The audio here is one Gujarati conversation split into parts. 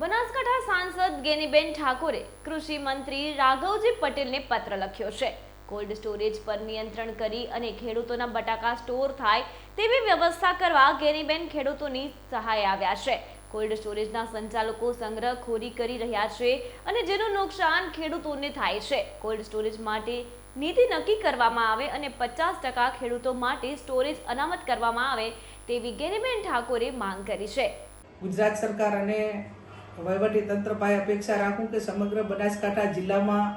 બનાસકાંઠા સાંસદ ગેનીબેન ઠાકોરે કૃષિ મંત્રી રાઘવજી પટેલને પત્ર લખ્યો છે। કોલ્ડ સ્ટોરેજ પર નિયંત્રણ કરી અને ખેડૂતોના બટાકા સ્ટોર થાય તેવી વ્યવસ્થા કરવા ગેનીબેન ખેડૂતોની સહાય આવ્યા છે। કોલ્ડ સ્ટોરેજના સંચાલકો સંગ્રહખોરી કરી રહ્યા છે અને જેનું નુકસાન ખેડૂતોને થાય છે। કોલ્ડ સ્ટોરેજ માટે નીતિ નક્કી કરવામાં આવે અને 50% ખેડૂતો માટે સ્ટોરેજ અનામત કરવામાં આવે તેવી ગેનીબેન ઠાકોરે માંગ કરી છે। ગુજરાત સરકાર અને વહીવટી તંત્ર પાસે અપેક્ષા રાખું કે સમગ્ર બનાસકાંઠા જિલ્લામાં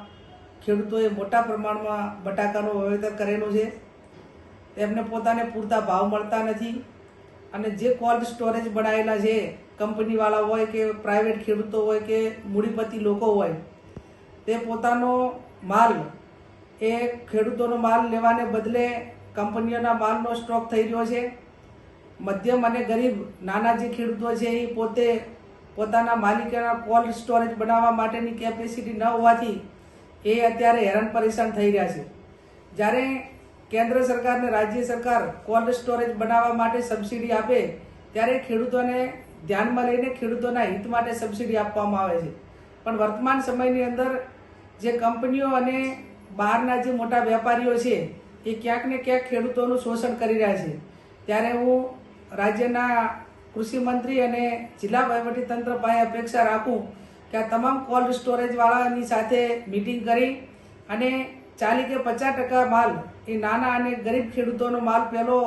ખેડૂતોએ મોટા પ્રમાણમાં બટાકાનું વાવેતર કરેલું છે। તેમને પોતાને પૂરતા ભાવ મળતા નથી અને જે કોલ્ડ સ્ટોરેજ બનાવેલા છે કંપનીવાળા હોય કે પ્રાઇવેટ ખેડૂતો હોય કે મૂડીપતિ લોકો હોય તે પોતાનો માલ એ ખેડૂતોનો માલ લેવાને બદલે કંપનીઓના માલનો સ્ટોક થઈ રહ્યો છે। મધ્યમ અને ગરીબ નાના જે ખેડૂતો છે એ પોતે પોતાના માલિકીના કોલ્ડ સ્ટોરેજ બનાવવા માટેની કેપેસિટી ન હોવાથી એ અત્યારે હેરાન પરેશાન થઈ રહ્યા છે। જ્યારે કેન્દ્ર સરકાર અને રાજ્ય સરકાર કોલ્ડ સ્ટોરેજ બનાવવા માટે સબસિડી આપે ત્યારે ખેડૂતોને ધ્યાનમાં લઈને ખેડૂતોના હિત માટે સબસિડી આપવામાં આવે છે, પણ વર્તમાન સમયની અંદર જે કંપનીઓ અને બહારના જે મોટા વેપારીઓ છે એ ક્યાંક ને ક્યાંક ખેડૂતોનું શોષણ કરી રહ્યા છે। ત્યારે હું રાજ્યના કૃષિ મંત્રી અને જિલ્લા વહીવટી તંત્ર પાસે અપેક્ષા રાખું કે આ તમામ કોલ્ડ સ્ટોરેજવાળાની સાથે મિટિંગ કરી અને 40 કે 50% માલ એ નાના અને ગરીબ ખેડૂતોનો માલ પહેલો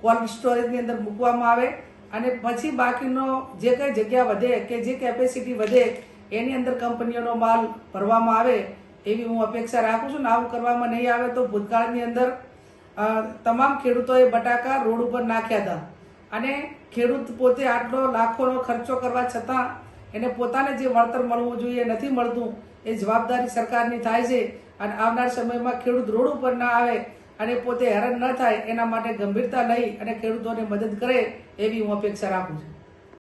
કોલ્ડ સ્ટોરેજની અંદર મૂકવામાં આવે અને પછી બાકીનો જે કંઈ જગ્યા વધે કે જે કેપેસિટી વધે એની અંદર કંપનીઓનો માલ ભરવામાં આવે એવી હું અપેક્ષા રાખું છું। ને આવું કરવામાં નહીં આવે તો ભૂતકાળની અંદર તમામ ખેડૂતોએ બટાકા રોડ ઉપર નાખ્યા હતા અને ખેડૂત પોતે આટલો લાખોનો ખર્ચો કરવા છતાં એને પોતાને જે વળતર મળવું જોઈએ નથી મળતું। એ જવાબદારી સરકારની થાય છે અને આવનાર સમયમાં ખેડૂત રોડ ઉપર ના આવે અને પોતે હેરાન ન થાય એના માટે ગંભીરતા લઈ અને ખેડૂતોને મદદ કરે એવી હું અપેક્ષા રાખું છું।